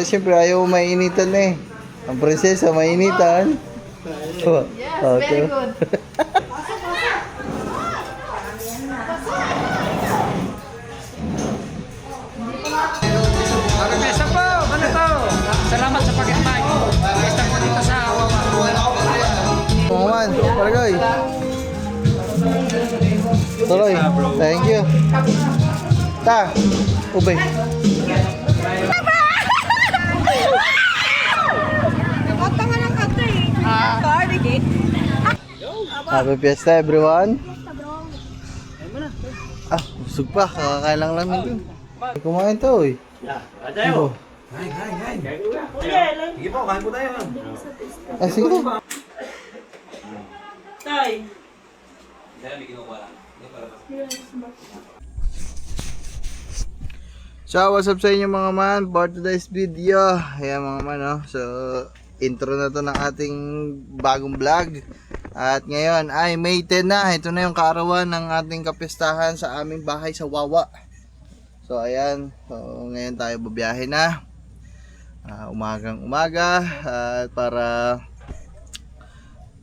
Siyempre ayaw mainitan eh. Ang prinsesa mainitan. Yes, very good. Pagkakesa po, ano to? Salamat sa pag-invite. Pagkakesa po dito sa Wawa. Maman, palagay. Tuloy. Thank you. Ta, ube. Happy Fiesta everyone. Busog pa. Kakakain lang namin dun. Kumain to eh. Ano? Sige po, kain po tayo. Sige po. Tay. So, what's up sa inyo mga man? For today's video. Ayan mga man, no? So, intro na to ng ating bagong vlog. At ngayon ay May 10 na. Ito na yung kaarawan ng ating kapistahan sa aming bahay sa Wawa. So, ayan. So, ngayon tayo babiyahe na. Umagang umaga. At para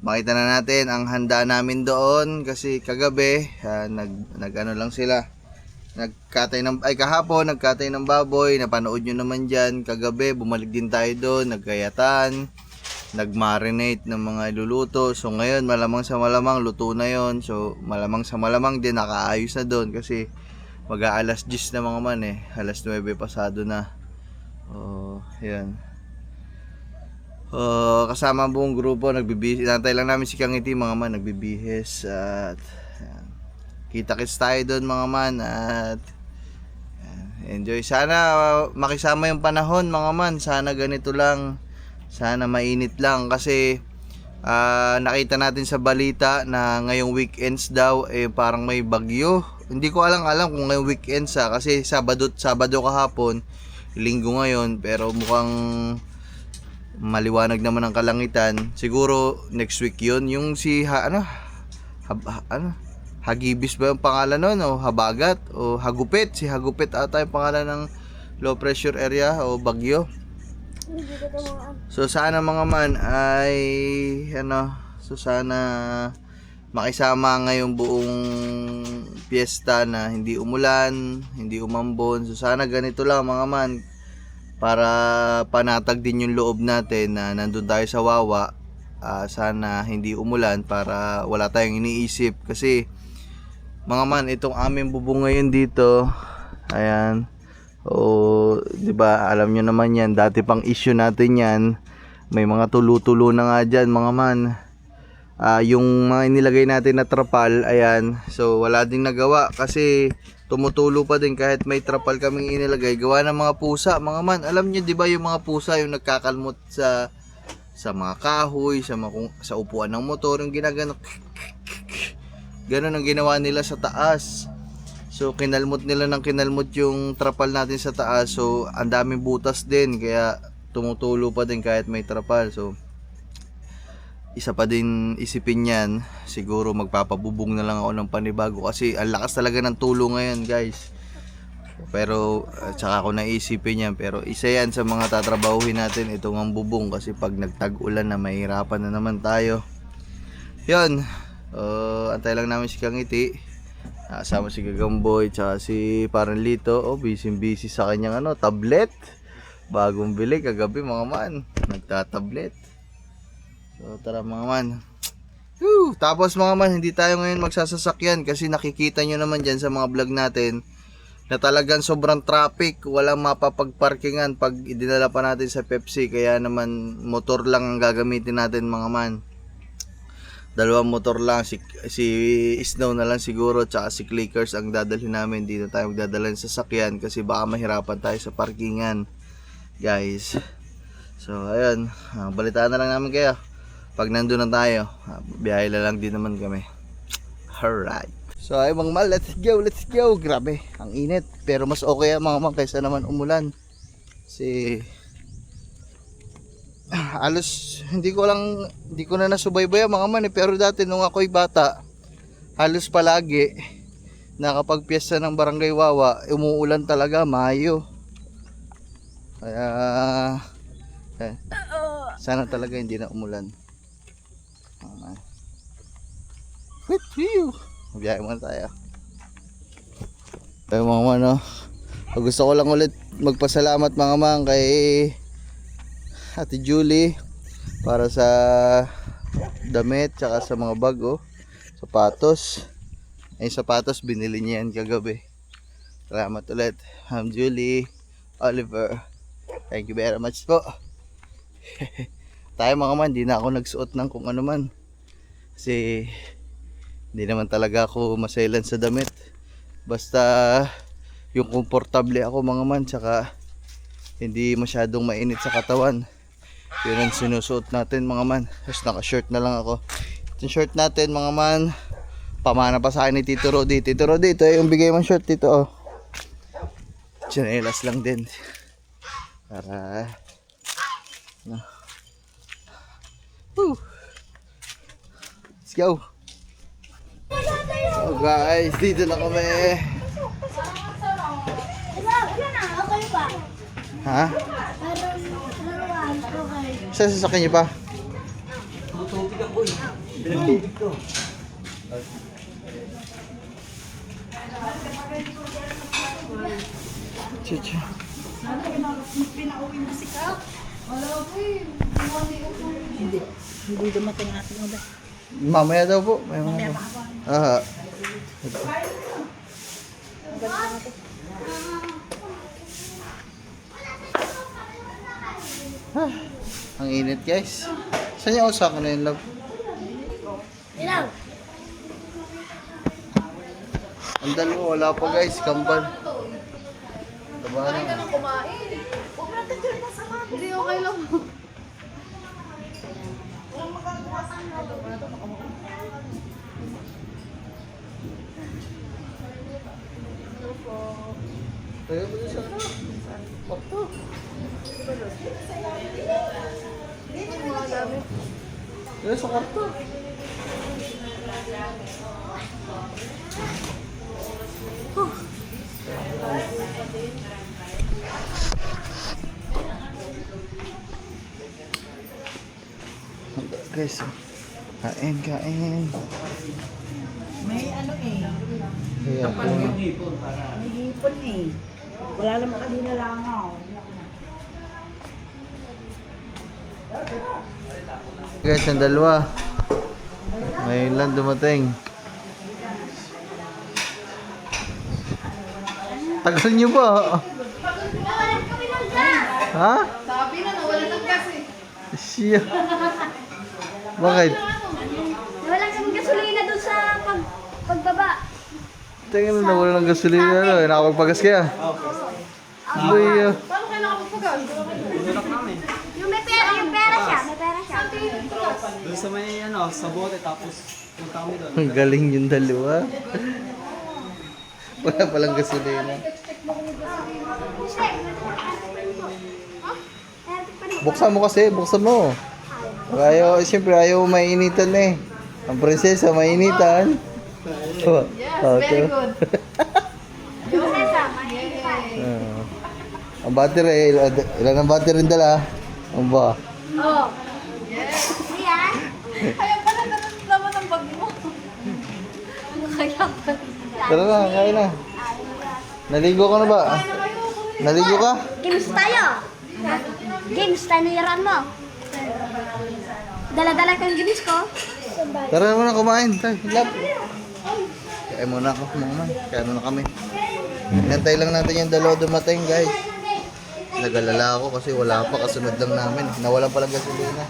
makita na natin ang handa namin doon. Kasi kagabi, nag-ano lang sila. Kahapon nagkatay ng baboy, napanood nyo naman dyan. Kagabi bumalik din tayo doon, nagkayatan, nagmarinate ng mga iluluto. So ngayon malamang sa malamang luto na yon. So malamang sa malamang din nakaayos na doon kasi mag-aalas 10 na mga man eh, alas 9 pasado na. Yan. Kasama ang buong grupo nagbibihis. Inantay lang namin si Kangiti mga man, nagbibihis. At yan. Kita-kits tayo doon mga man. At enjoy. Sana makisama yung panahon mga man. Sana ganito lang. Sana mainit lang. Kasi nakita natin sa balita na ngayong weekends daw parang may bagyo. Hindi ko alam kung ngayong weekends kasi Sabado kahapon, Linggo ngayon. Pero mukhang maliwanag naman ang kalangitan. Siguro next week yun. Yung si Hagibis ba yung pangalan nun? O Habagat? O Hagupit? Si Hagupit ata yung pangalan ng low pressure area o bagyo. So sana mga man ay so sana makisama ngayong buong piyesta na hindi umulan, hindi umambon. So sana ganito lang mga man para panatag din yung loob natin na nandun tayo sa Wawa. Sana hindi umulan para wala tayong iniisip kasi mga man, itong aming bubong ngayon dito, ayan, 'di ba? Alam nyo naman yan, dati pang issue natin yan. May mga tulo-tulo na nga dyan, mga man. Yung mga inilagay natin na trapal, ayan, so wala ding nagawa kasi tumutulo pa din kahit may trapal kaming inilagay. Gawa ng mga pusa, mga man. Alam nyo, 'di ba, yung mga pusa yung nagkakalmot sa mga kahoy, sa upuan ng motor, yung ginagano. Ganun ang ginawa nila sa taas. So kinalmot nila ng kinalmot yung trapal natin sa taas. So ang daming butas din kaya tumutulo pa din kahit may trapal. So isa pa din isipin yan. Siguro magpapabubong na lang ako ng panibago kasi ang lakas talaga ng tulo ngayon guys. Pero tsaka ako naisipin yan. Pero isa yan sa mga tatrabahuhin natin, itong ang bubong. Kasi pag nagtag-ulan na mahirapan na naman tayo. Yun. Antay lang namin si Kangiti. Kasama si Gagamboy tsaka si Paranlito. Busy sa kanyang tablet. Bagong bili kagabi mga man. Nagtatablet. So tara mga man. Tapos mga man, hindi tayo ngayon magsasasakyan kasi nakikita nyo naman dyan sa mga vlog natin na talagang sobrang traffic. Walang mapapagparkingan pag idinala pa natin sa Pepsi. Kaya naman motor lang ang gagamitin natin mga man. Dalawang motor lang, si Snow na lang siguro tsaka si Clickers ang dadalhin namin. Dito tayo magdadala ng sasakyan kasi baka mahirapan tayo sa parkingan guys. So ayun, balitaan na lang namin kayo pag nandun na tayo. Biyahe na lang din naman kami. Alright. So ay mga mal, let's go. Grabe, ang init. Pero mas okay mga man kaysa naman umulan. Kasi halos hindi ko na nasubaybayan mga man pero dati nung ako'y bata halos palagi na kapag piyesta ng Barangay Wawa umuulan talaga Mayo. Kaya sana talaga hindi na umulan. Wait, phew! Mabiyahe muna tayo. Kaya mga man, no? Gusto ko lang ulit magpasalamat mga man kay Ate Julie para sa damit tsaka sa mga bag, oh. Sapatos. Ay, sapatos binili niya yan kagabi. Salamat ulit, Ma'am Julie, Oliver. Thank you very much po. Tayo mga man, di na ako nagsuot ng kung ano man. Kasi hindi naman talaga ako masailan sa damit. Basta yung komportable ako mga man, tsaka hindi masyadong mainit sa katawan. Yun ang sinusuot natin mga man. Tapos naka-shirt na lang ako. Itong shirt natin mga man, pamana pa sa akin ni Tito Rodi. Tito Rodi, ito yung bigay mong shirt dito, oh. Chinelas lang din. Para no. Let's go. So guys, dito na kami. Ha? Sa sasakyan niyo pa? Tutubig ako eh. Pinagtubig ko. Chuchu. Hindi dumating ating ulit. Mamaya daw po. Mamaya po. Aha. Ah, ang init guys. Saan yung usakan na yun, love? Ilaw! Ang dalawa, wala pa guys, kambal. Taba na. Kumain. Huwag natin dyan sa mga. Hindi, okay lang. Tayo ba sa ano? Bakto. Tayo sa karto. Guys, kain. May ano eh. Kaya po. May hipon eh. Wala naman kanina lang ako. Guys, ang dalawa. Ngayon lang dumating. Tagal nyo ba? Ha? Sabi na, nawala ng gas eh. Siya. Bakit? Walang sa gasolina doon sa pagbaba. Tingnan na nawala ng gasolina. Ano? Nakapagpagas kaya? Boy, Paano kayo nakapagpagas? Yung may pera siya. May pera siya. Doon sa may ano, sa bote tapos punta kami doon. ang galing yung dalawa. Wala palang gasolina. Buksan mo kasi, buksan mo. Ayaw, siyempre ayaw mainitan eh. Ang prinsesa mainitan. Oh, Yes, okay. very good. Ang battery, ilan ang battery yung dala? Ang ba? Oh. Yes. Yan. Kaya pala naman ang bag mo. Kaya pa. Tara na, kain na. Naligo ka na ba? Naligo ka? Games tayo. Games, taniran mo. Dala-dala ko yung games ko. Tara muna kumain. Tay, love. Kain muna ako mga man. Kain muna kami. Inantay lang natin yung dalawa dumating guys. Nagalala ako kasi wala pa, kasunod lang namin. Nawalan palang gasolina.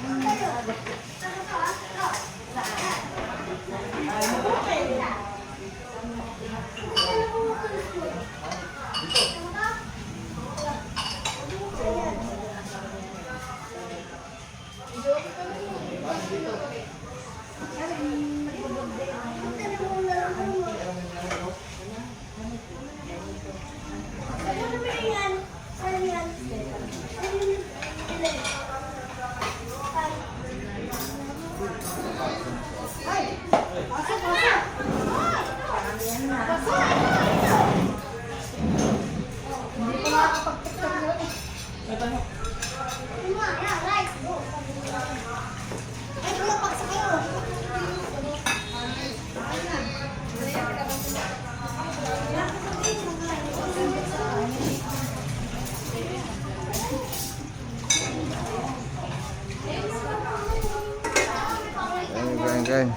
Kain.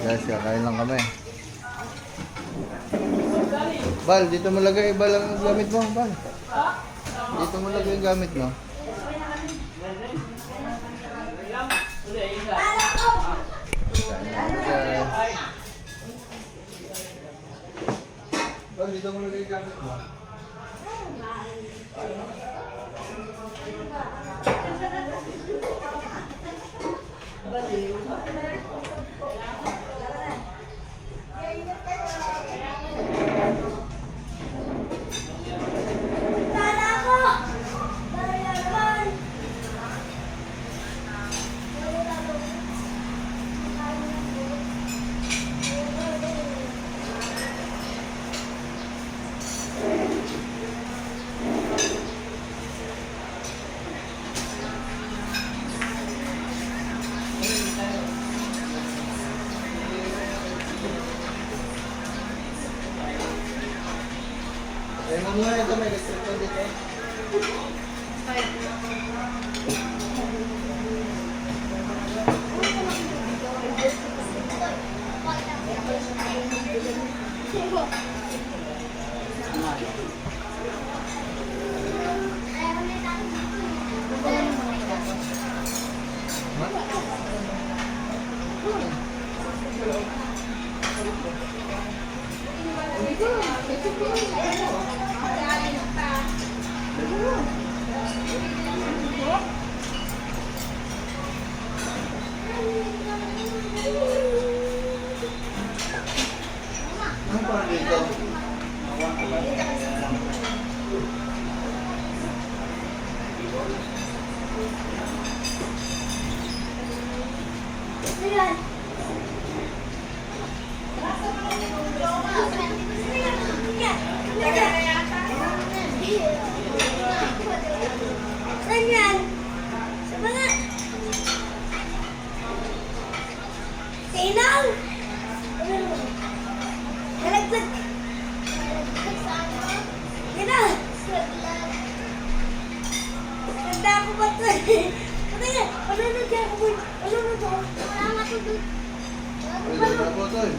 Guys, kakain lang kami. Bal, dito mo lagay. Bal ang gamit mo. Bal. Dito mo lagay yung gamit mo. Bal, dito mo lagay yung gamit mo. Eh, mamaya ito may restricto dito. Ano pa dito? Saan yan? Sa mga... Sinang? Nalaglag. Yan na. Ganda ako ba ito? Ano yan? Ano na dyan ako? Ano na ito? Wala nga ito doon. Pwede na po ito eh.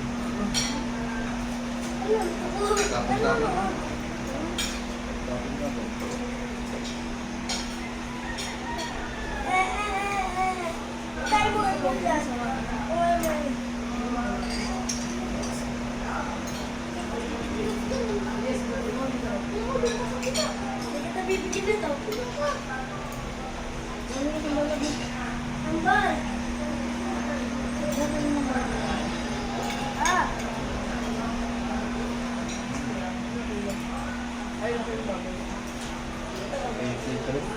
Tapos-tapos. Tayo mo ito dyan. Hindi kita bibigyan nito. Ang bal. Ah.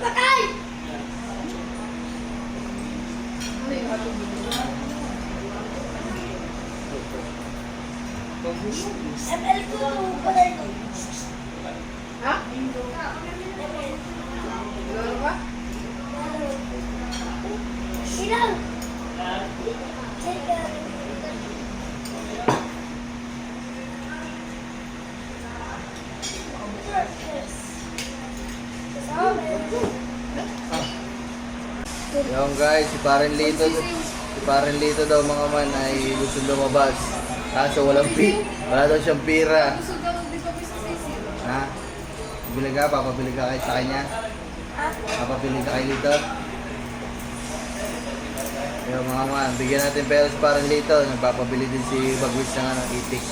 Patay! ML ko pala ito. Ha? Ilang? Yung guys, si Paren Lito daw mga man ay gusto lumabas. Kaso wala daw siyang pira. Ha? Bili ka, papabili ka kay sa kanya? Papabili ka kay Lito? Yung mga man, bigyan natin pera si Paren Lito. Nagpapabili din si Bagwis ng itik.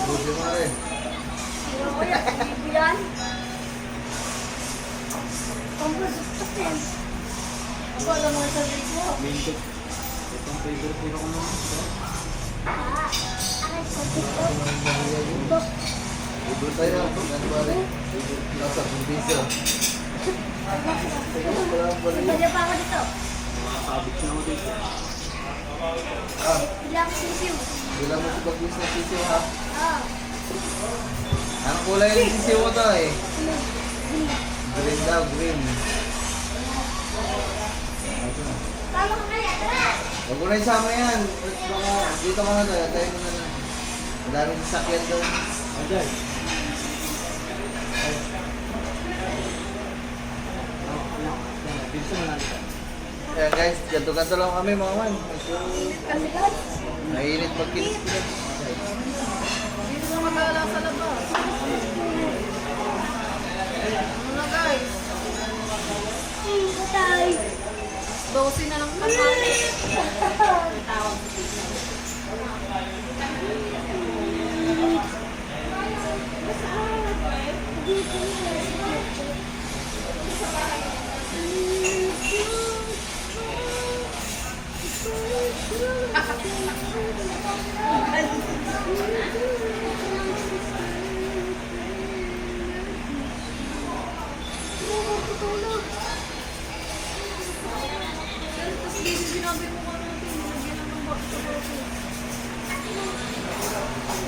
Busi mo rin. Bibilan? Ang gusto ko. Ako alam mo sa video. Minto. Itong favorite ko naman. Akin sa TikTok. Ibig tayo. Ano ba rin? Nasa kumbisa. Bala pa ako dito. Makakabit na ako dito. Bilang sisiw. Bilang mo si Bagwis na sisiyo ha. Ah. kulay ng sisiw mo to eh. Green daw, green. Tama ka kaya, tara! Huwag mo na isama yan. Baka dito ka na to. Tayo mo na lang. Madaming sasakyan doon. Ajay. Kaya guys, ganto-ganto lang kami mga man. Kasi guys, Mainit magkinis-kinis. Dito na mag-aala sa labas. Ano na guys? patay. 12 na lang tanghali.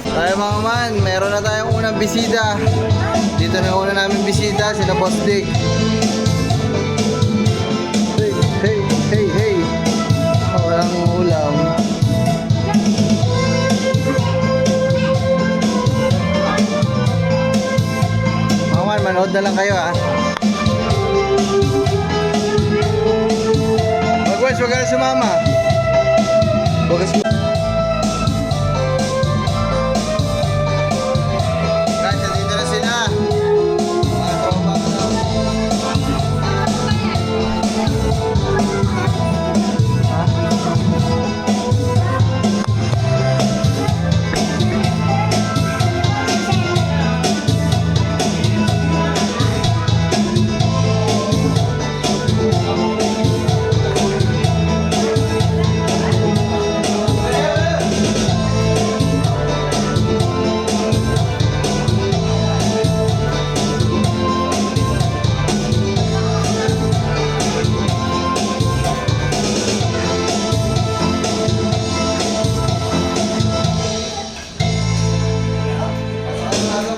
Tayo mga man, meron na tayong unang bisita. Dito na yung una namin bisita, sila Boss Dick. Hey, hey, hey, hey. Walang ulam. Mga man, manood na lang kayo ha. Wag ka na sumama. Wag ka sumama. Guys, nandito na sila. Mga tropa ko na.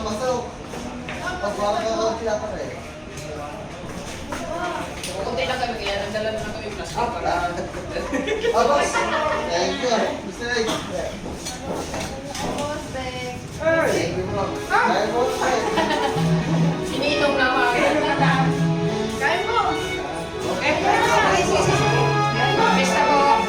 Pasok. Pagbawa sila pa rin. Kunti lang kami kaya nagdala na kami plastic para Abos! Thank you. Mr. Egg. Thank you bro. Kaya po. sininong na mga Kain mo! Okay? Pista po.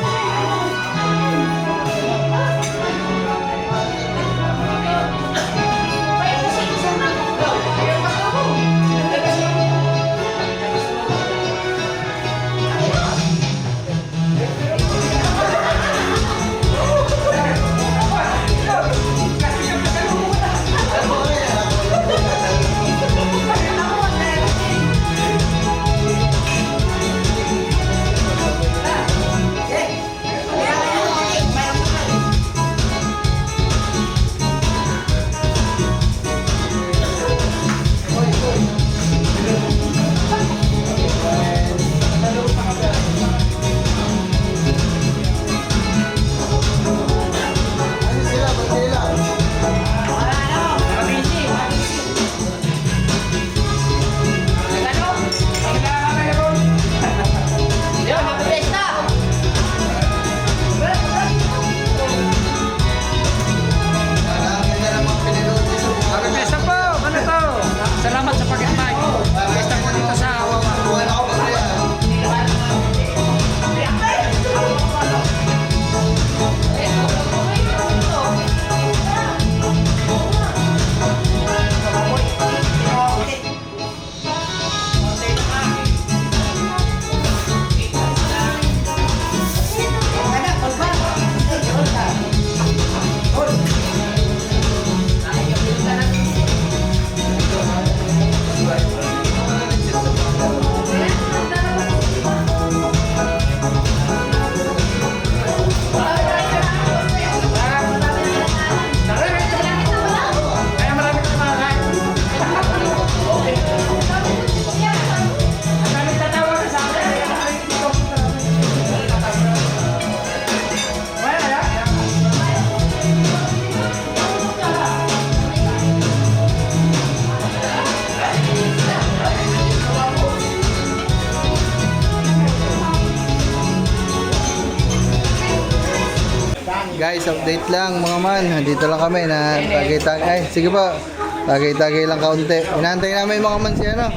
guys, update lang mga man. Dito lang kami na tagay-tagay. Ay, sige pa. Tagay-tagay lang kaunti. Inaantay namin mga man si ano,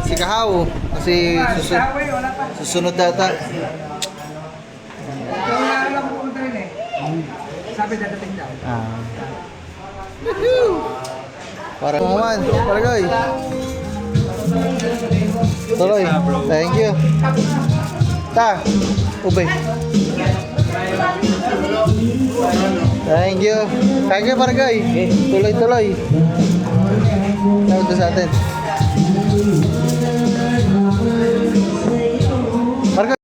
si Kahaw. Kasi susunod data. Ikaw na alam ko punta rin eh. Sabi dadating daw. Para mga man, para guy. Tuloy. Thank you. Ta, ube. Thank you. Thank you, Paragay. Tuloy-tuloy. Tawag sa atin. Paragay.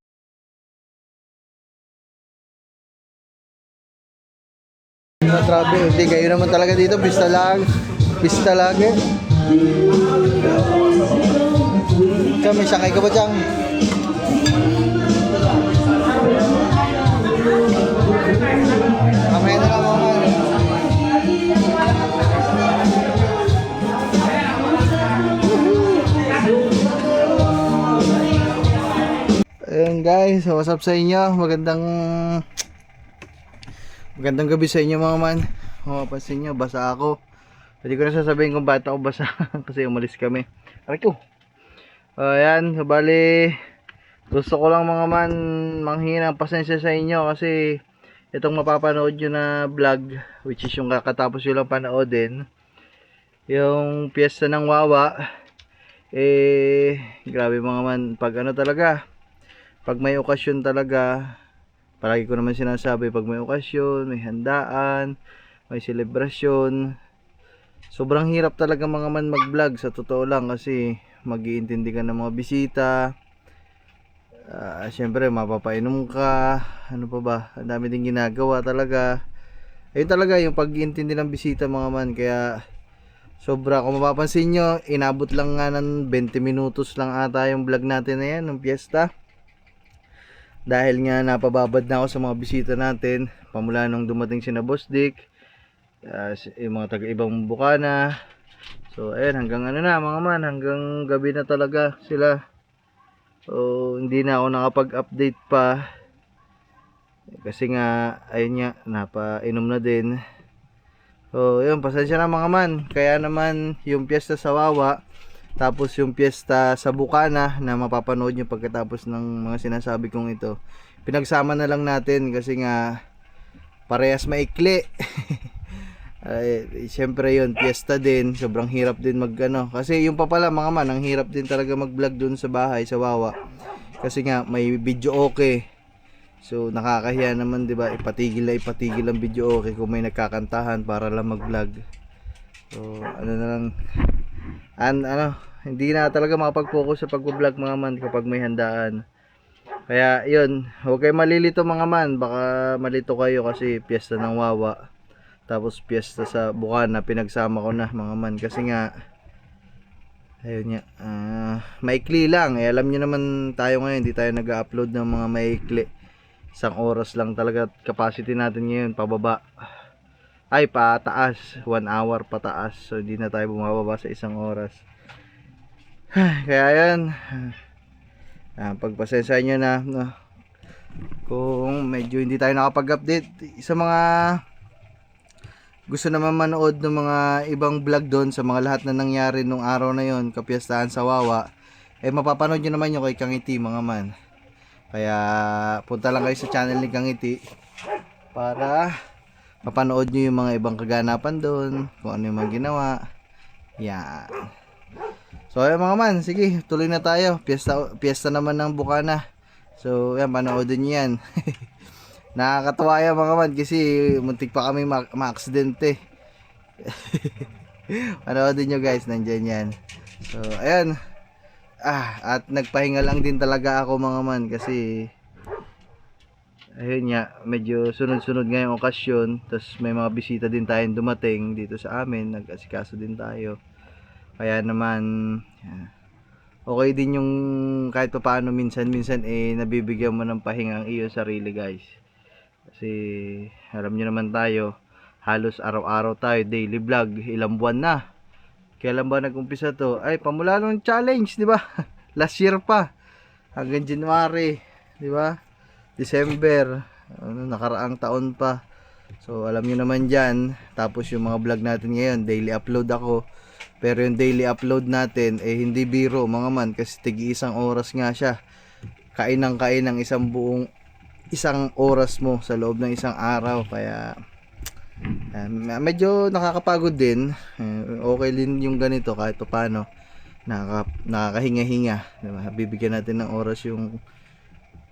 Trabe, hindi kayo naman talaga dito. Pista lang. Pista lagi. Kami, sakay ka ba dyan? Mamaya na lang mga ayun guys, what's up sa inyo? Magandang gabi sa inyo mga man. Mapapansin nyo, basa ako. Hindi ko na sasabihin kung bakit ako basa kasi umalis kami. Aray ko. Ayan, bali gusto ko lang mga man manghingi ng pasensya sa inyo kasi itong mapapanood nyo na vlog, which is yung kakatapos nyo lang panoodin, yung piyesta ng Wawa, grabe mga man, pag ano talaga, pag may okasyon talaga, palagi ko naman sinasabi, pag may okasyon, may handaan, may selebrasyon, sobrang hirap talaga mga man mag vlog sa totoo lang kasi mag-iintindi ka ng mga bisita. Siyempre mapapainom ka, ano pa ba, ang dami din ginagawa talaga. Ayun talaga yung pag-iintindi ng bisita mga man, kaya sobra, kung mapapansin nyo, inabot lang nga ng 20 minutos lang ata yung vlog natin na yan, ng piyesta. Dahil nga napababad na ako sa mga bisita natin, pamula nung dumating si na Boss Dick, yung mga taga-ibang bukana. So ayun, hanggang ano na mga man, hanggang gabi na talaga sila. So, hindi na ako nakapag-update pa kasi nga ayun nga, napainom na din. So yun, pasensya na mga man. Kaya naman yung piyesta sa Wawa, tapos yung piyesta sa Bukana na mapapanood nyo pagkatapos ng mga sinasabi kong ito, pinagsama na lang natin kasi nga parehas maikli. Siyempre yun, piyesta din, sobrang hirap din mag ano, kasi yung pa pala mga man, ang hirap din talaga mag vlog dun sa bahay sa Wawa kasi nga may video okay. So nakakahiya naman, 'di ba? Ipatigil ang video okay kung may nagkakantahan para lang mag vlog. So ano na lang, ano, hindi na talaga makapag-focus sa pag-vlog mga man kapag may handaan. Kaya yun, huwag kayo malilito mga man, baka malito kayo kasi piyesta ng Wawa tapos piyesta sa Bukana, pinagsama ko na mga man kasi nga ayun nga, maikli lang. Alam nyo naman tayo ngayon, hindi tayo nag-upload ng mga maikli, isang oras lang talaga capacity natin ngayon, pababa ay pataas, 1 hour pataas, so hindi na tayo bumababa sa isang oras. Kaya yan, pagpasensya nyo na no, kung medyo hindi tayo nakapag-update. Sa mga gusto naman manood ng mga ibang vlog doon sa mga lahat na nangyari nung araw na yon, kapiyastahan sa Wawa, mapapanood nyo naman yung kay Kangiti mga man. Kaya punta lang kayo sa channel ni Kangiti para mapanood nyo yung mga ibang kaganapan doon, kung ano yung mga ginawa. Yan. So ayan mga man, sige, tuloy na tayo. Piyesta naman ng Bukana. So yan, panoodin nyo yan. Nakakatawa yan mga man kasi muntik pa kami ma-aksidente. Panoodin nyo guys, nandyan yan. So ayan, at nagpahinga lang din talaga ako mga man kasi ayun nga, medyo sunod-sunod ngayong okasyon, tapos may mga bisita din tayong dumating dito sa amin, nag-asikaso din tayo. Kaya naman okay din yung kahit pa paano minsan nabibigyan mo ng pahinga ang iyong sarili guys. Kasi alam nyo naman tayo, halos araw-araw tayo daily vlog, ilang buwan na. Kailan ba nag-umpisa to? Ay, pamula nung challenge, di ba? Last year pa. Hanggang January, di ba? December, nakaraang taon pa. So alam nyo naman dyan. Tapos yung mga vlog natin ngayon, daily upload ako. Pero yung daily upload natin hindi biro mga man, kasi tigi isang oras nga siya. Kain ng isang oras mo sa loob ng isang araw. Kaya medyo nakakapagod din. Okay din yung ganito kahit paano. Nakakahinga-hinga, diba? Bibigyan natin ng oras yung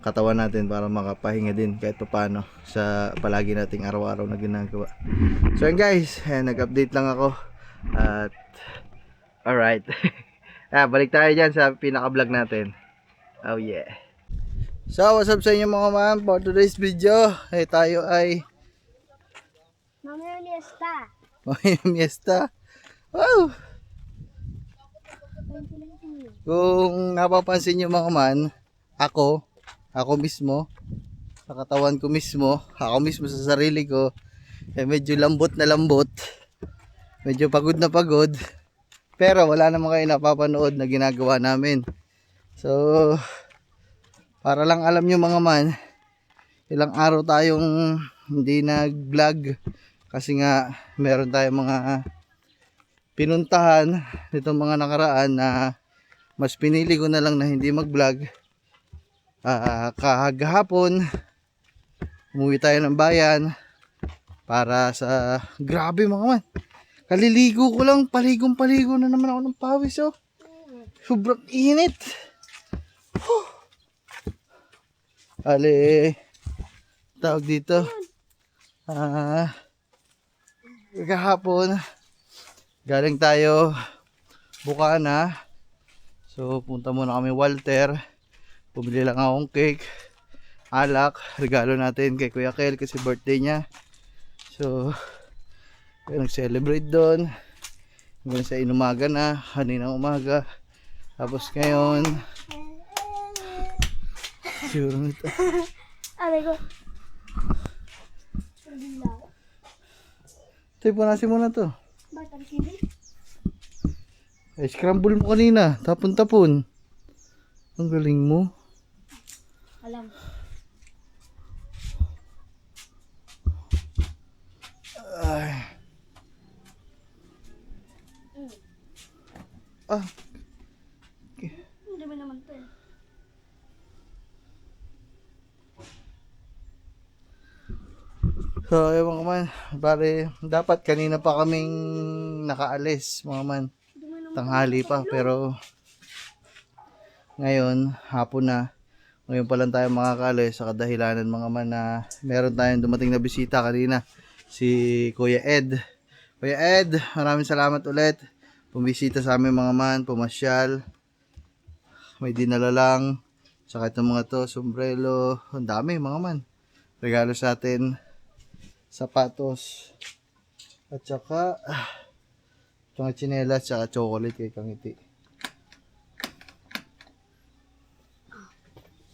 katawan natin para makapahinga din kahit paano sa palagi nating araw-araw na ginagawa. So yun guys, nag-update lang ako at alright. Balik tayo dyan sa pinaka-vlog natin. Oh yeah. So what's up sa inyo mga ma'am, for today's video tayo ay Mamaya miesta. Miesta. Wow! Kung napapansin nyo mga man, ako mismo, sa katawan ko mismo, ako mismo sa sarili ko, medyo lambot na lambot, medyo pagod na pagod, pero wala naman kayo napapanood na ginagawa namin. So, para lang alam nyo mga man, ilang araw tayong hindi nag-vlog, kasi nga meron tayong mga pinuntahan nitong mga nakaraan na mas pinili ko na lang na hindi mag-vlog. Kahapon umuwi tayo ng bayan para sa grabe mga man, kaliligo ko lang, paligong-paligo na naman ako ng pawis. Sobrang init. Tawag dito, kahapon galing tayo Bukana. So punta muna kami Walter, bumili lang akong cake, alak, regalo natin kay Kuya Kel kasi birthday niya. So nag-celebrate doon hanggang sa inumaga na, kanina umaga. Tapos ngayon siguro nito Aray ko. ito, punasin mo na to. Batang kiwi. Scramble mo kanina, tapon-tapon. Ang galing mo. Alam. Ay. Hindi mo naman to. So, ewan ko man, pare, dapat kanina pa kaming nakaalis, mga man. Tanghali pa, pero ngayon, hapon na. Ngayon pa lang tayo makakaalis sa kadahilanan mga man na meron tayong dumating na bisita kanina. Si Kuya Ed. Kuya Ed, maraming salamat ulit. Pumisita sa amin mga man, pumasyal. May dinala lang. Saka itong mga to, sombrero. Ang dami mga man. Regalo sa atin. Sapatos. At saka mga tsinelas, saka chocolate kay Kangiti.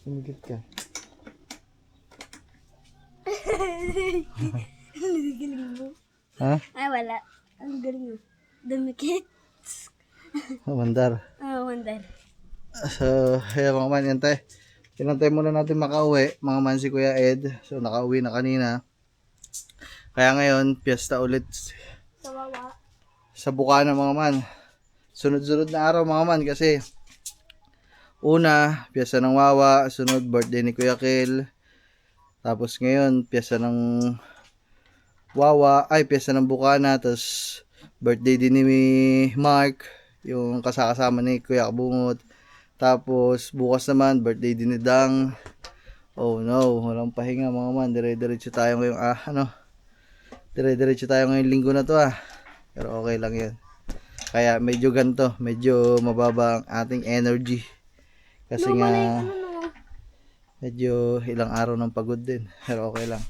Sumigit ka. Ang galing mo. Ha? Ay, wala. Ang galing mo. Dumikit. Mandar. Wonder. So, mga man, yantay. Pinantay muna natin makauwi. Mga man si Kuya Ed. So, nakauwi na kanina. Kaya ngayon, piyesta ulit Kawawa. sa Bukana mga man. Sunod-sunod na araw mga man kasi una, piyesta ng Wawa, sunod birthday ni Kuya Kel. Tapos ngayon, piyesta ng Wawa, piyesta ng Bukana, tapos birthday din ni Mark, yung kasama ni Kuya Kabungot. Tapos bukas naman, birthday din ni Dang. Oh no, walang pahinga mga man. Dire-diretso tayo ngayong dire-diretso tayo ngayong linggo na to Pero okay lang yan. Kaya medyo ganito, medyo mababa ang ating energy. Kasi nga medyo ilang araw ng pagod din. Pero okay lang.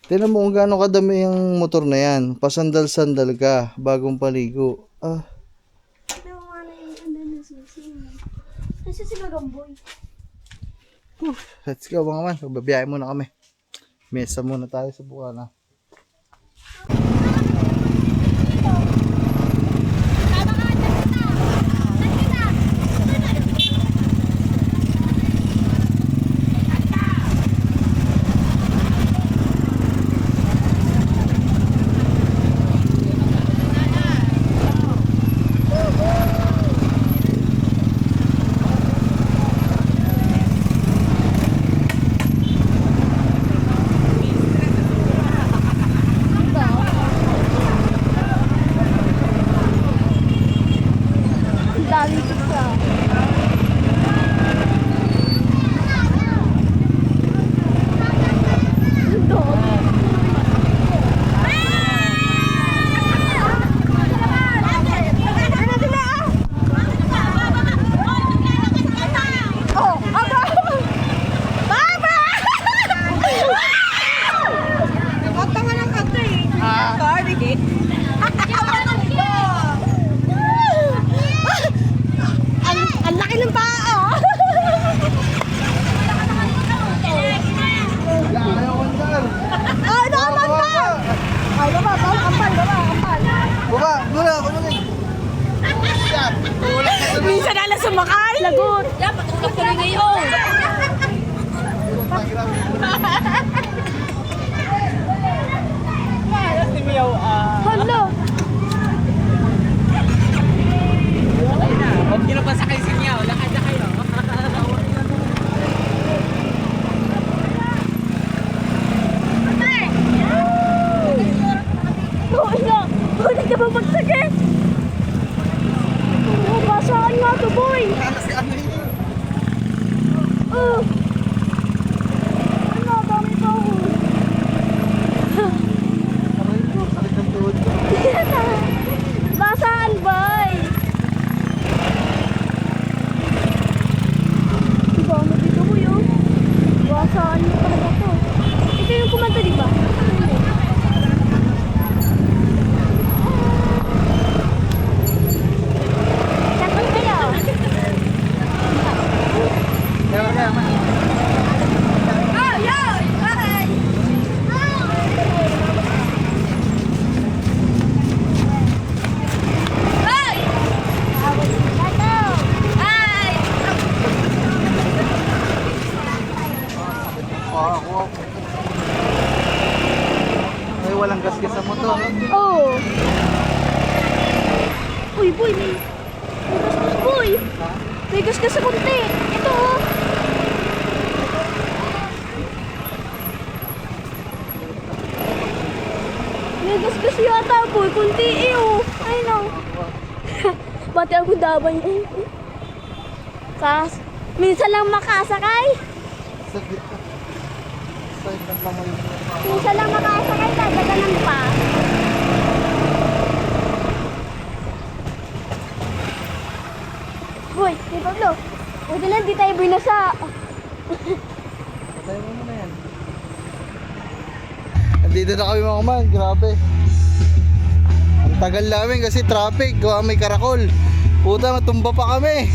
Tingnan mo kung gaano kadami yung motor na yan. Pasandal-sandal ka, bagong paligo. Nasa si Gagamboy. Let's go mga man. Babiyahin muna kami. Mesa muna tayo sa Bukana. Isa na lang sumakay. Lagot. Yan, patulog ka rin ngayon. Hala. Huwag nyo na pa sakay si Miao. Lakad na kayo. Oo, ina. Hindi ka ba magsakit? Oo, basaan nga to, boy. Oh. Ano, dami pa ako. Basaan, boy. Diba, ano dito, boy, oh. Basaan mo talaga to. Ito yung kumanta, diba? Sakot kayo. Oh, yo! Bye! Bye! Bye! Ay, walang gasgas sa motor. Oh! Uy, boy, may gasgas, boy! May gasgas sa konti. Ito, oh! May gasgas yata, boy. Kunti, eh, oh. Ay, no. Bati ako daban, eh. Minsan lang makasakay. Minsan lang makasakay, dadagalan pa. Boy, may Pablo. Buti lang, di tayo binasa. Patay mo na yan. Andito na kami mga man, grabe. Ang tagal namin kasi traffic, gawa may karakol. Puta, matumba pa kami.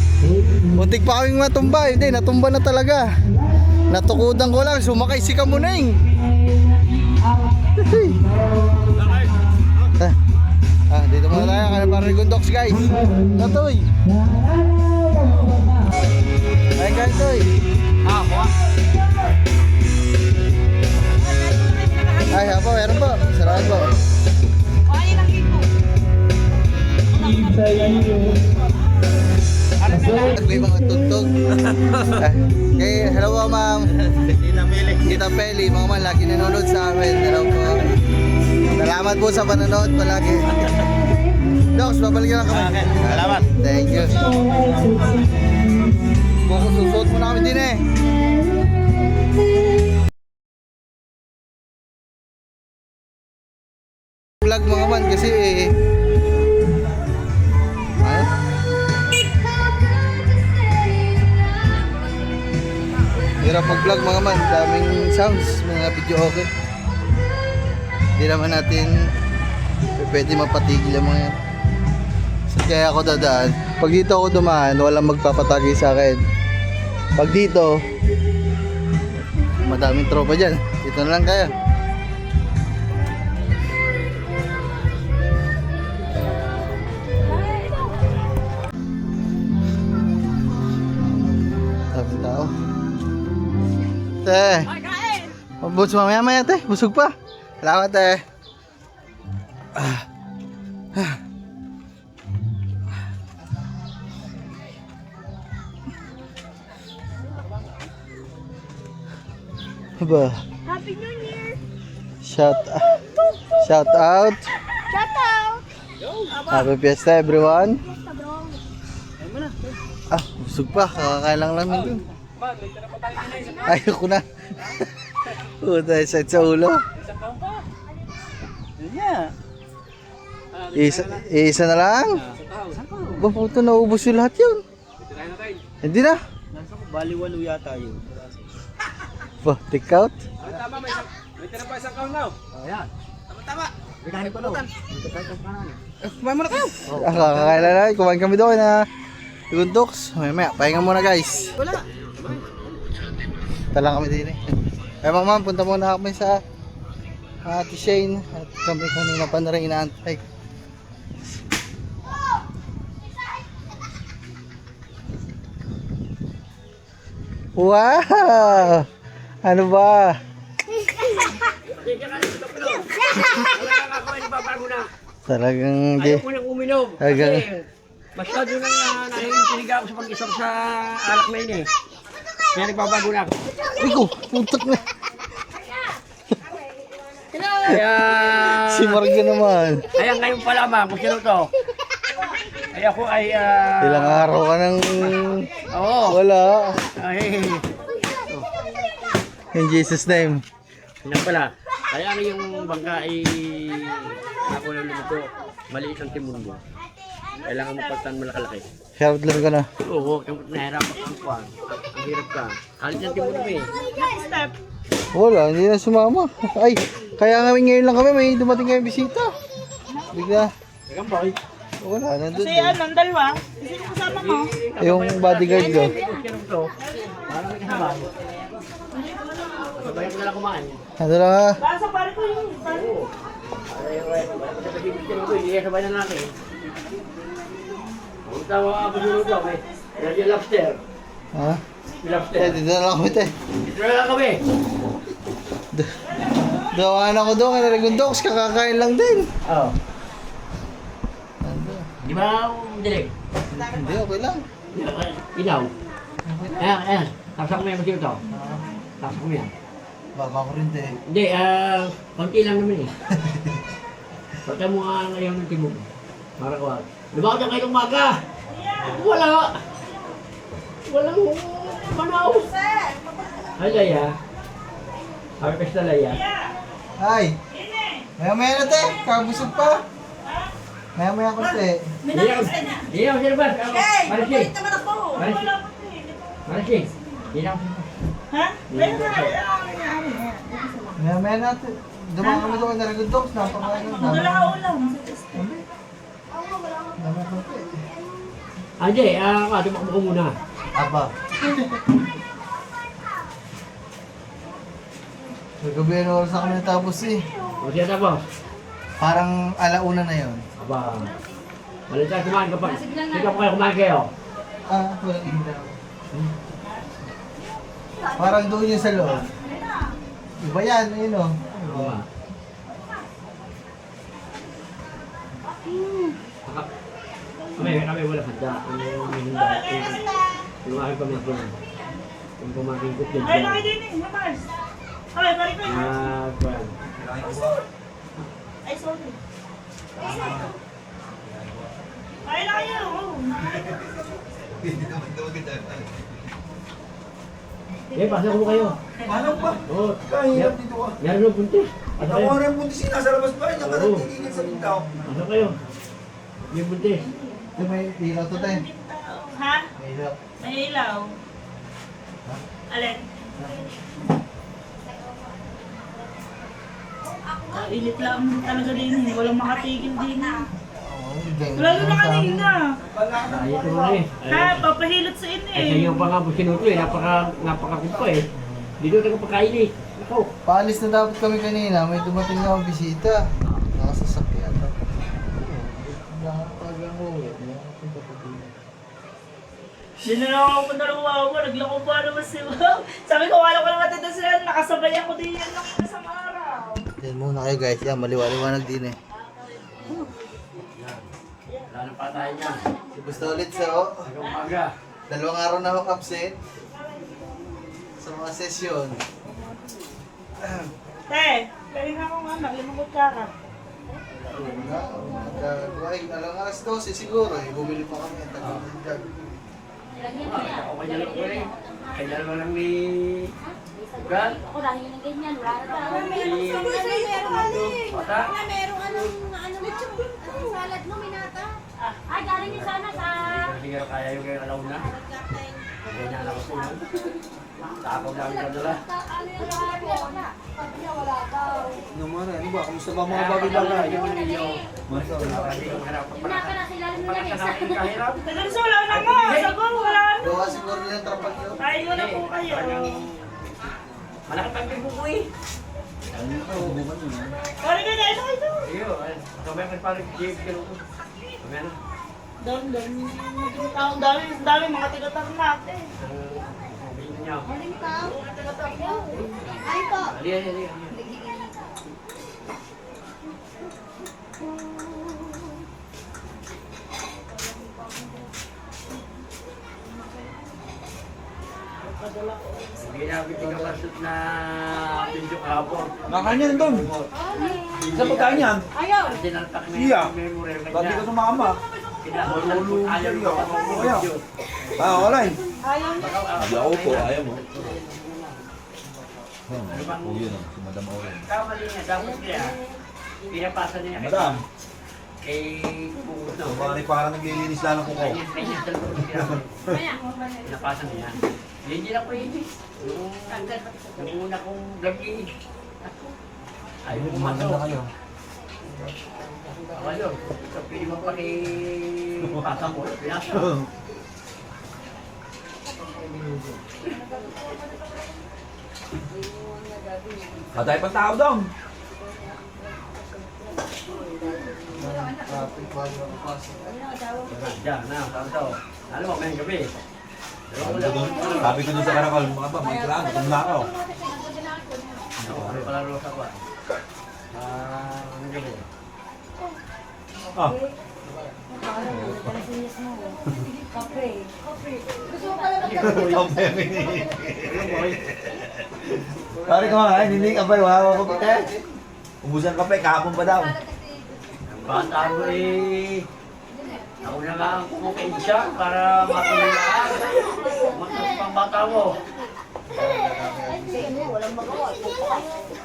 Muntik pa kaming matumba, hindi, natumba na talaga. Natukudan ko lang, sumakay si Kamuning. Dito muna tayo, kaya para Rigondox guys. Natoy. Ay guys, Toy. Ay, hapo, meron po. Salamat po. May mga tugtog. Okay, hello po ma'am. Tita Peli, mga man, lagi nanonood sa amin. Hello po. Salamat po sa panonood palagi. Docs, babalik lang kami. Salamat. Thank you. Susuot mo na kami din eh. Vlog mga man kasi hirap mag-vlog mga man, daming sounds, mga video okay. Hindi naman natin pwede mapatigil ang mga yan. So, kaya ako dadaan. Pag dito ako dumaan, walang magpapatagay sa akin. Pag dito, madaming tropa dyan. Dito na lang kaya. Sabi tao. Te. Mabuts mamaya-maya te. Busog pa. Salamat te. Aba. Happy New Year! Shout out. Shout out! Happy Fiesta everyone. Basta bro. Busog pa. Kakakain lang namin dun. Ayoko na. Puta, sakit sa ulo. Isa na lang? Ba puto, naubos yung lahat yun. Hindi na. Baliwalo yata yun. Ba, take out? May tira pa isang kaon daw. Kumain mo na kayo. Kakakain na lang. Kumain kami doon na Rigondox. Maya, pahinga muna guys. Wala. Talang kami din eh. Ay mga ma'am, punta muna kami sa Ate Shane. At kami kanina pa na rin inaantay. Wow! Ano ba? Talagang di. Ayaw ko nang uminom. Talagang Kasi masyado nang nanginginig ako sa pag-isok sa alak na yun eh. Kaya nagbabago na ako. Rico, putak na. Kaya... Si Marga naman. Kaya ngayon pa lamang kung sino to. Kaya ako ay... Ilang araw ka nang Oo. wala. Ay, In Jesus name. yun pala. Kaya ano yung bangka ay... Ako na lumito. Maliit ang timon mo. Kailangan mo pagtan malakalaki. Shout lang ka na. Oo, nahirap ang kuwan. Ang hirap ka. Halit ang timon mo eh. Wala, hindi na sumama. Ay, kaya nga ngayon lang kami, may dumating kami bisita. Bigla. Ikaw boy. Wala, nandun. Kasi ang dalawa. Sino kasama mo? Yung bodyguard ko. Sino to? Parang may kasama. Sabayan ko na lang kumain. Ano lang ha? Basta pare ko yung... Oo. Hindi sabay na natin. Ang tawa ka pa dito to, may radio lobster. Ha? May lobster. Eh, dito na lang kami tayo. Dito na lang kami. Dawaan ako doon, kaya Regundox, kakakain lang din. Oo. Di ba dilig? Hindi, okay lang. Ilaw. Ayan. Tapos ako may masito to. Tapos ako yan. Baba ko rin din. Hindi, konti lang naman eh. Pagka mo nga ngayon ng timog. Para ko. Lumakad na kayo ng umaga. Wala. Walang manaw. Ay, Laya. Harvest na Laya. Hi! Maya-maya na te, kabusog pa. Maya-maya ko te. Hindi ako sinabas. Marisi. Marisi. Hindi ako sinabas. Ha? Maya-maya na te. Dumaan kami doon na Regundox, napakain ng dami. Wala ka ulam. Dami ko te. Hindi, tumakbo ko muna. Aba. Nagabi na oras na kami natapos eh. O siya tapos. Parang alauna na yon. Aba. Wala tayo kumain kapag. Sige po kayo kumain kayo. Ah, walang hindi ako. Parang doon yun sa loob. Iba yan, yun o. Aba. Kami wala handa. Ano yung handa? Yung aking pamangkin. Yung pamangkin ko din. Ay, laki din eh. Mars. Ay, pare ko yun. Kwan. Ay, sorry. Ay, laki yun. Oh. Eh, pasok mo kayo. Paano ba? Oo. Kahirap dito ah. Meron ng buntis. Pasok Ako kayo. rin punti sila sa labas ba? Yung Oo. nakatingin sa pintaw. Pasok kayo. May buntis. Ito may ilaw to tayo. Ha? May ilaw. May ilaw. Alin? Init lang talaga din eh. Walang makatigil din eh. Lalo na kanina. Ay, ito mo eh. Ha? Papahilot sa in Ay, sa eh. iyo pa nga po sinuto eh. Napakakumpa eh. Dito tayo pagkain eh. Ako. Paalis na dapat kami kanina, may dumating na akong bisita. Nakasasakyan. Nakapagang uwi. Sinalaw ako pa dalawa ako. Naglako pa naman si Wow. Sabi ko, wala ko naman tanda sila. Nakasabay ako din yan ng isang araw. Yan muna kayo guys, yan maliwaliwanag din eh. Wala nang patay niya. Si Gusto ulit sa o. Hanggang umaga. 2 araw na ako absent sa mga sesyon. Te, pwede nga akong anak. Limangot ka ka. Ay, alang alas 12 siguro eh. Bumili pa kami. Tagal-tagal. Ako kanya lang ko eh. Kanya lang lang ni... Gal? Ako dahil ng ganyan, wala na ba? Bata? Merong salad mo, minata. Ay, galing yun sana sa... Hindi nga kaya yung kaya alaw na. Ganyan lang ako yun. Tapos lang yung kadala. Naman, ano ba? Kamusta ba mga Kaya bagay-bagay? yung ninyo. Hindi ko harap Yun na ka na sila rin na Pagkakanakin kahirap. Tagal sa wala na mo. Sagot, wala na. Gawa siguro yung trapak yun. Kain mo na po kayo. Malaki pang ko eh. Pare ka na, ito kayo. Iyo, sabay ko parang jeep ko. Ano? Dami, mga tigatar natin. niya. Morning, Tao. Ay po. Ali. Hindi na pinakasot na video kahapon. Nakanyan doon. Isa pagkain yan. Ayaw. Sinalpak na Iya. yung memory kanya. Ba't di ka sumama? Kinahotan ko ayaw ko ako video. Ah, wala eh. Ayaw. Ako po, ayaw mo. Yun si Madam Oren. Kamali niya, dapat niya. Pinapasa niya kay Madam, Bunguso. parang naglilinis lang ako ko. Kanya sa loob niya. Pinapasa niya. Hindi na ko inis. Yung una kong gabi. Ayaw mo Maganda mato. kayo. Ayaw. So, pili mo pa kay pasa mo. Pinasa. Patay pang tao daw. Diyan na, santo. Ano mo, may gabi. Sabi ko dun sa karakal, mga ba, may kailangan, kung nakaw. Ano pala rosa ko? Ano gabi? Ah, Kape. Gusto mo pala magkape? pare ko nga, hindi ka ba, wawa ko pa. Ubusan kape, kahapon pa daw. Ang bata mo eh. Ako na nga ang kumukain siya para matuloy Magkakit pang bata mo. Walang magawa.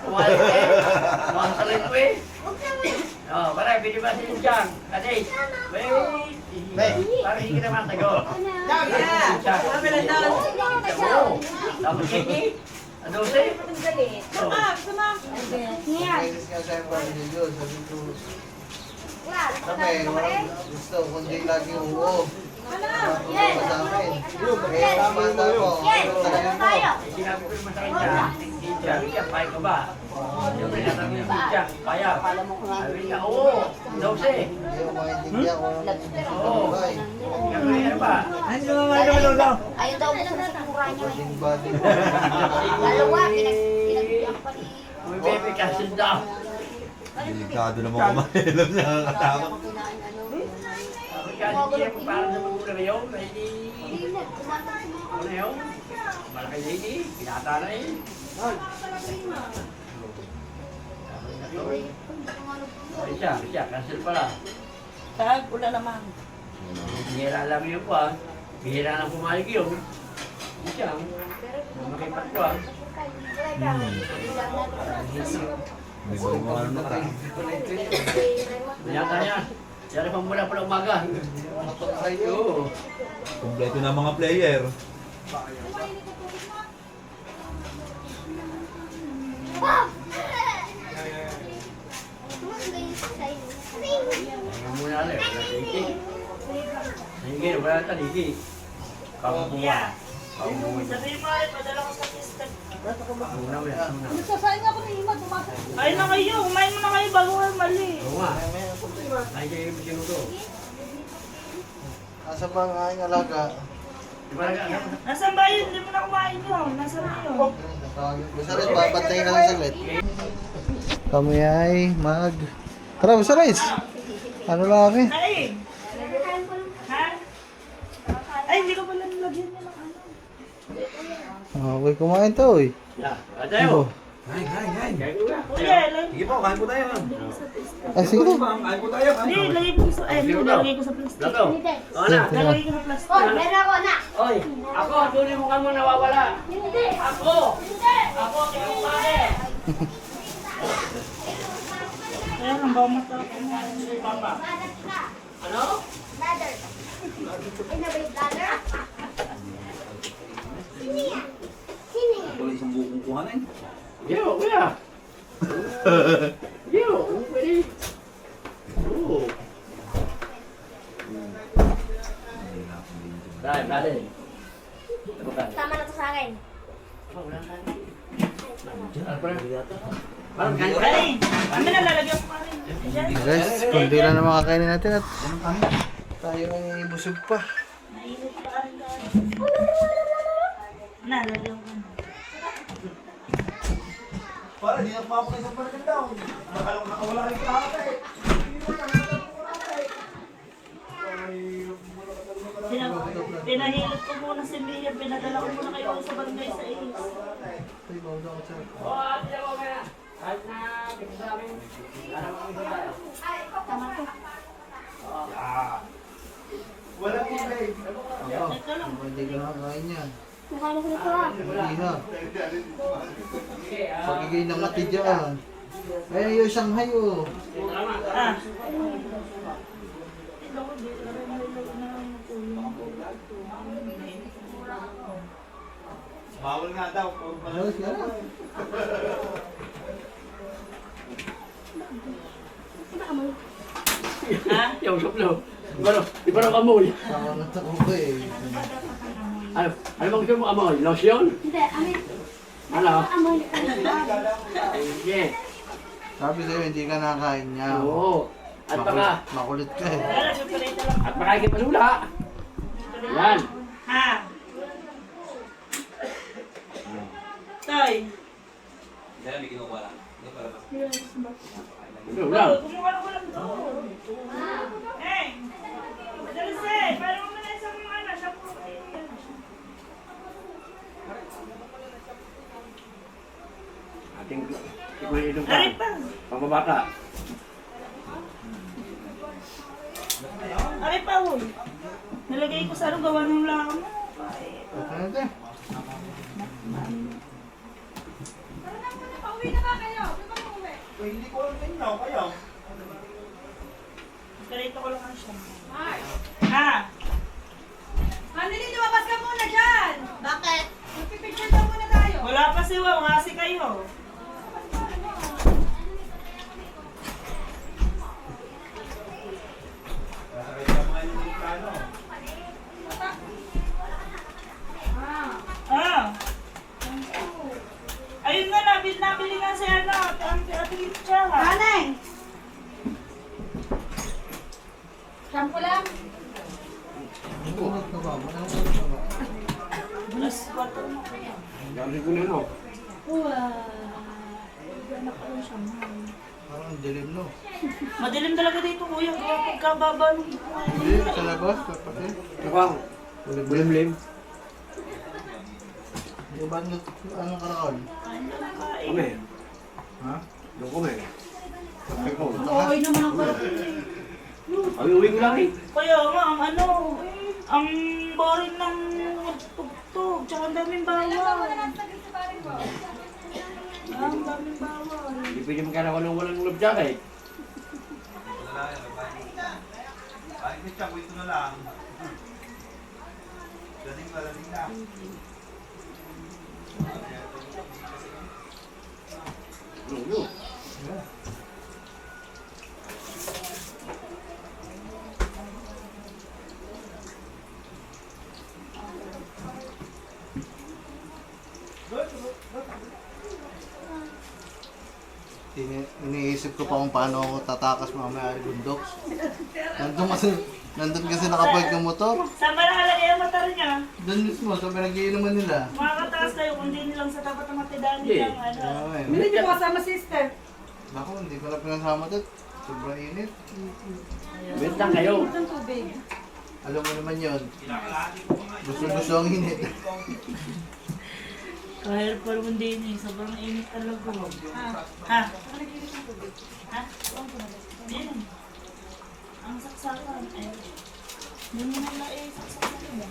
Kumalit eh. Masalit ko eh. Oh, para bili ba siya dyan? Kadis. Wait. Para hindi ka naman tago. Sabi na daw. Tapos kini. Ano siya? Gusto, kundi lagi uwo. Masamin. Kaya bata ko. Sinabi ko yung masakit niya. Sabi niya, payag ka ba? Siyempre, nasabi niya, siya, payag. Sabi niya, oo. 12. Hindi ko maintindihan kung Oo. Siyempre, ano ba? Ayun daw gusto sa mura niya. body. Dalawa, pinagbiyak pa ni... May baby kasi daw. Delikado naman kumahilam niya nakakatama. Kaya hindi mo parang sa magulang yun. Hindi. Ano yun? Malaki lady. Pinata na eh. Siya, cancel pala. Tag, wala naman. Bihira lang yun po ah. Bihira lang pumayag yun. Siya, makipat ko ah. May mga ano na. Yata niya. Siyari pa mula pala umaga. Oo. Kompleto na mga player. Ngayon muna ulit. Wala taliki. Sige, wala taliki. Kamubuha. Kamubuha. Sabihin mo, padala ko sa pista. Muna ulit. Muna. Sasayin ako ni Ima, tumatak. Ay na kayo, kumain mo na kayo bago kayo mali. Oo nga. Ay, kayo yung sinuto. Asa ba ang aking alaga? Di ba nag-ano? Nasaan ba yun? Hindi mo na kumain yun. Nasaan na yun? Basta rin, babantayin ka lang saglit. Kami ay Tara, basta rin. Ano laki? Ay! Ha? Ay, hindi ko pala nilagyan niya ng ano. Okay, kumain to eh. Yeah. Tayo. Kain. Kaya ko nga. Kuya, lagay Sige po, kain po tayo. Ay, sige to. Kain po tayo. Hindi, lagay ko sa... Ay, hindi, lagay ko sa plastic. Lato. Oo na. Lagay ko sa plastic. Oh, meron ako na. Oy, ako, tuloy mo ka mo nawawala. Hindi. Ako! Ako, tingin pa eh. Ayan, ang bawa mata ko. Papa. Ano? Ladder. Innovate ladder. Sino yan? Sino yan? Wala isang bukong kuhanin. Yo, kuya. Yo, pwede. Oo. Dale. Tama na to sa akin. Parang ganyan. Ay! Kami na lalagyan ko kami. Diyan. Guys, kundi lang na makakainin natin at tayo ay busog pa. Mainit pa rin tayo. Na, lagyan ko na. Para, di na pumapakay sa parang daw. Nakawala rin ka eh. Pinahilot ko muna si Mia, pinadala ko muna kayo sa barangay sa Ace. Walang kulay. Ito lang. Hindi ka nakakain yan. Nakala ko na ito ah. Hindi ha. Pagigay ng mati dyan. Ay, yung Shanghai oh. Ah. Bawal nga daw. Ayos yan. Ha? Yung suplo. Di ba nang amoy? Saka nagtako eh. Ano bang gusto mo amoy? Lotion? Hindi, amin. Ano? Amoy. Sige. Sabi sa'yo, hindi ka nakakain niya. Oo. At baka, Makulit ka eh. Wala, chocolate lang. at baka ikipasula. Yan. Ha? Tay. Ano lang. Oh, kumuha na ko lang to. Eh! Madalas eh! Paano mo na isang mga anak? Siya po. Ating ikuhin itong Aray pa! pambabata. Aray pa, huy! Nalagay ko sa ano, gawa ng lang mo. Okay na tayo. Hindi ko alam din na, kaya. Karito ko lang ang siya. Ha? Manili, lumabas ka muna dyan! Bakit? Magpipicture daw muna tayo. Wala pa si Wow, kasi kayo. Ah. Ayun nga, nabili nga si ano, ang ating tsaka. Aneng! Shampoo lang. Plus 4 na. Gamit ko na ano. Parang ang dilim no. Madilim talaga dito, kuya. Kaya pagkababa nung Hindi, sa labas, kapatid. Mukhang bulim-lim. Yung ba anong karakol? Kami. Ha? Doon kami. Sakay ko. Okay naman ang karapin. Ay, uwi ko lang eh. Kaya nga, ang ano, ang boring ng tugtog, tsaka ang daming bawal. Ang daming bawal. Hindi pwede magkana ko ng walang love jacket. Ay, kitsa ko ito na lang. Galing ka lang. Ano? Iniisip ko pa kung paano ako tatakas mamaya ay bundok. Nandun kasi nakapark yung motor. Saan ba nakalagay ang motor niya? Doon mismo, sa pinag-iinuman nila. Makakataas kayo kung di nilang sa tapat ng matidaan Hindi. nilang ano. Ay, Hindi niyo kasama sister. naku, hindi ko na pinasama to. Sobrang init. Bentang kayo. Ang tubig. Alam mo naman yun. Gusto ang init. Kahit pa naman din eh, sobrang init talaga. Ha? Ha? Din. Ang saksakan ay hindi mo nila eh saksakan nila.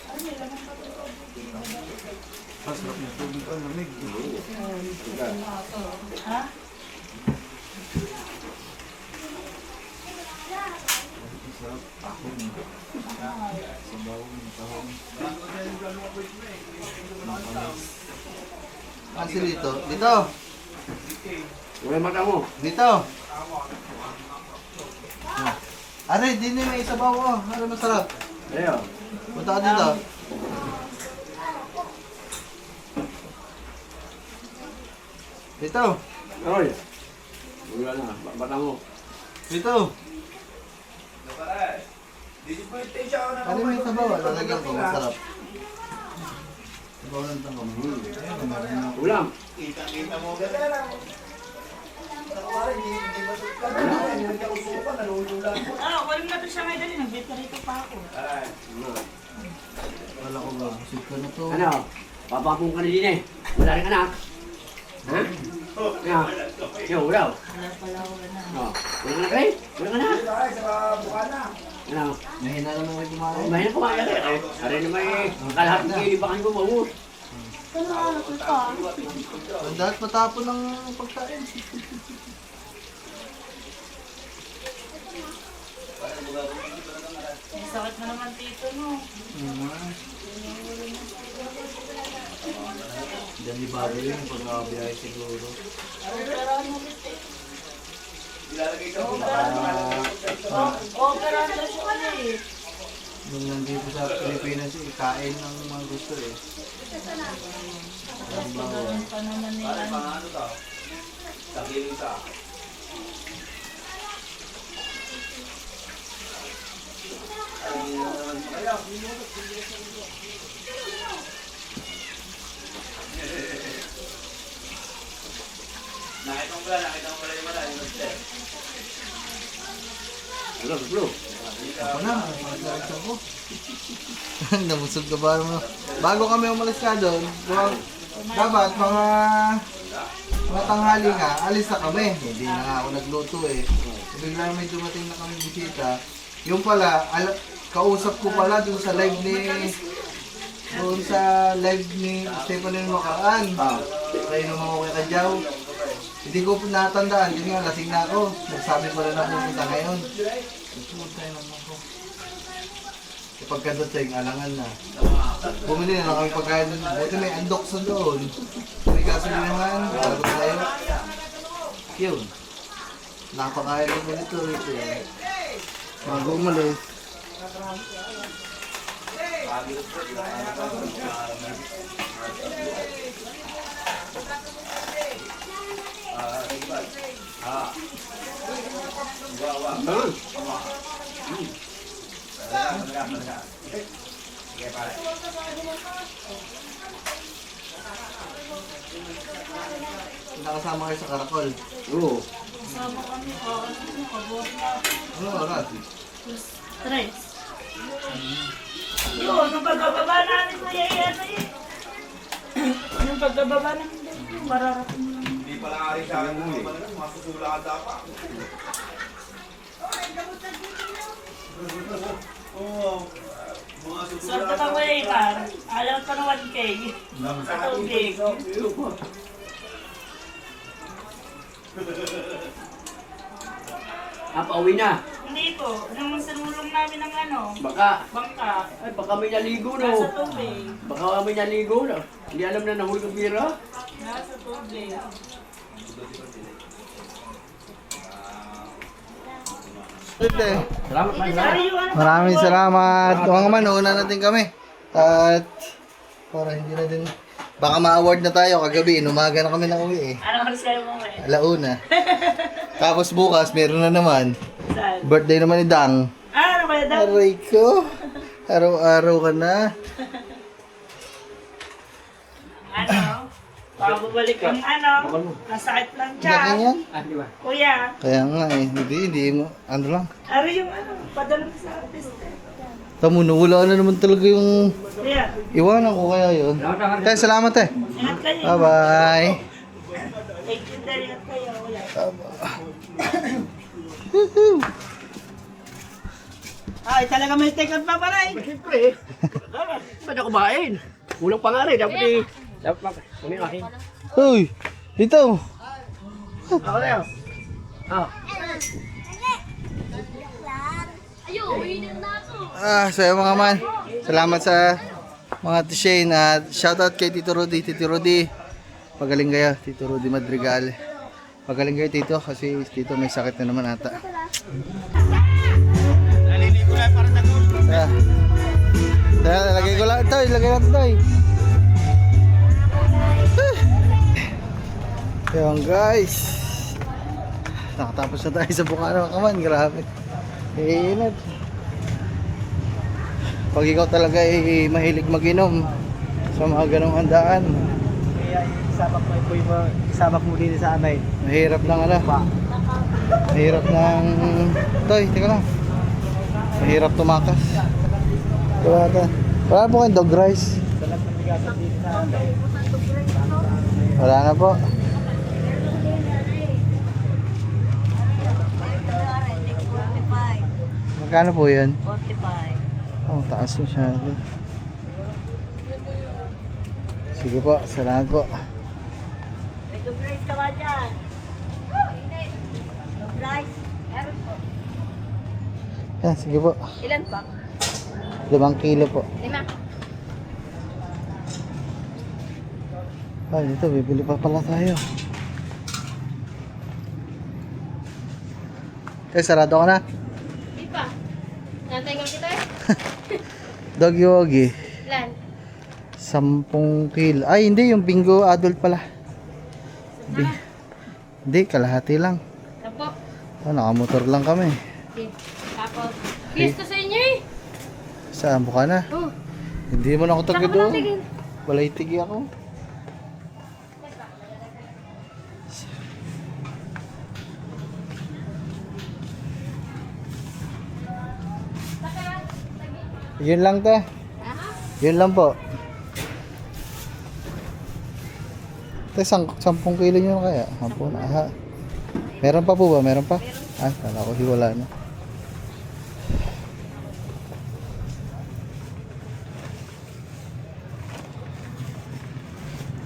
Ano nila ng patulog? Pasok na tubig ang lamig. Ha? Kasi dito. Dito. Wala mata mo. Dito. Are, din may isabaw oh. Are, masarap. Ayo. Punta ka dito. Dito. Roy. Wala na. Bata mo. Dito. Ano may sabaw? Lalagyan ko, masarap. Ulam. Walang na to siya may dali. Nag-beta rito pa ako. Wala ko ba? Busog ka na to. Ano? Papapong ka na din eh. Wala rin anak. Ha? Ano? Yo, wala. Wala pala ako na. Oh, wala ka na rin? Wala ka na? Ano? Mahina naman kayo kumain. Oh, mahina kumain ka rin. Aray naman eh. Kalahap ng kilibakan ko maubos. Ang dapat matapon ng pagkain. May sakit na naman tito no. Diyan di bago yun pag nakabiyahe siguro. Opera na siya eh. Nung nandito sa Pilipinas kain ng mga gusto eh. Ganun pa naman nila. Ano, bro? Ako na, nagsasalit ako. Nabusog ka ba mo? Bago kami umalis ka doon, dapat mga tanghali nga, alis na kami. Hindi na nga ako nagluto eh. Biglang may dumating na kami bisita. Yung pala, kausap ko pala doon sa live ni Stefano Makaraan. Kayo naman ako kay Kadyaw. Hindi ko natandaan, yun nga, lasing na ako. Nagsabi pala na pupunta ngayon. Pupunta naman ako. Pagkadot tayo, alangan na. Bumili na lang kami pagkain doon. Buti may andokson doon. May gasolin naman, bago tayo. Yun. Napakain ng ganito ito eh. Bago umalis. Nakasama kayo sa karakol. Oo. Kasama kami. Pagod na. Ano oras? Stress. Yun, nung pagkababa namin na yan eh. Yung pagkababa namin dito, mararating mo lang. Hindi pala nga rin sa akin masusula ka dapat. Oo. Mga susula Sorte ka mo eh, alam pa na 1K. Sa tubig. Pauwi na. Hindi po, nung sinulong namin ng Baka. bangka, Ay, baka may naligo no. nasa tubig. Baka may naligo no. Hindi alam na nahuli ng bira. Nasa tubig. Salamat man. Maraming salamat. Mga man, una natin kami. At para hindi na din baka ma-award na tayo kagabi. Inumaga na kami na uwi eh. Anong oras kayo mo eh? Alauna. Tapos bukas, meron na naman. Saan? Birthday naman ni Dang. Ano kaya daw? Aray ko. Araw-araw ka na. Ano? Baka bumalik ang nasakit lang Hindi siya. yan. Di ba? Kuya, Kaya nga eh. Hindi mo. Ano lang. ano yung padala mo sa artist eh. Tamo na, wala na naman talaga yung Kuya, iwanan ko kaya yun. Tayo, salamat eh. ingat kayo. Bye-bye. Thank you, Daddy. Ingat kayo. Kuya. Ay, talaga may take out pa pala eh. Siyempre. Ba't ako kumain? Kulang pa nga rin. Dapat eh. Dapat kami akin. Uy, dito. Ako na yun. So yung mga man, salamat sa mga T-Shane at shoutout kay Tito Rudy. Tito Rudy, pagaling kayo. Tito Rudy Madrigal. Pagaling kayo Tito kasi Tito may sakit na naman ata. Naliligo lang para nagul. Lagay ko lang ito, ilagay natin ito. Ayan guys. Nakatapos na tayo sa Bukano Kaman, grabe. Inat. Pag ikaw talaga ay mahilig mag-inom, sa mga ganong handaan. Kaya isabak mo din sa amin. Mahirap ng ano. Mahirap ng... Toy, teka lang. Mahirap tumakas. Wala po kayong dog rice. Wala na po. Magkano po yun? 45. Oh, taas masyado. Sige po, salamat po. May dog rice ka ba dyan? Dog rice? Meron po. Yan, sige po. Ilan pa? 5 kilo po. 5. Ay, dito, bibili pa pala tayo. Sarado ka na? Di pa. Nantay ko kita eh. Dog yogi. Lan. 10 kilo. Ay, hindi. Yung bingo adult pala. Hindi, kalahati lang. Tapo. Oh, nakamotor lang kami. Okay. Tapos. Yes to sa inyo eh. Saan mo ka na? Oh. Hindi mo na ako taga Saan ka doon. natigil? Balay tigi ako. Yun lang te. Yun lang po. Te, 10 kilo nyo kaya? 10 na. Aha. Meron pa po ba? Meron pa? Ah, kala ko wala na.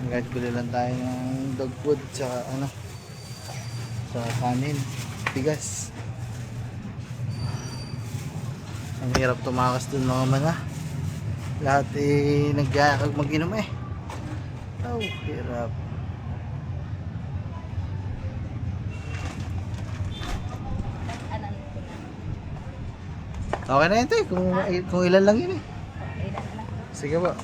Guys, bili lang tayo ng dog food tsaka ano, sa kanin, bigas. Ang hirap tumakas dun mga mana. Lahat eh nag-aakag mag-inom eh. Oh, hirap. Okay na yun tayo, kung ilan lang yun eh. Sige po.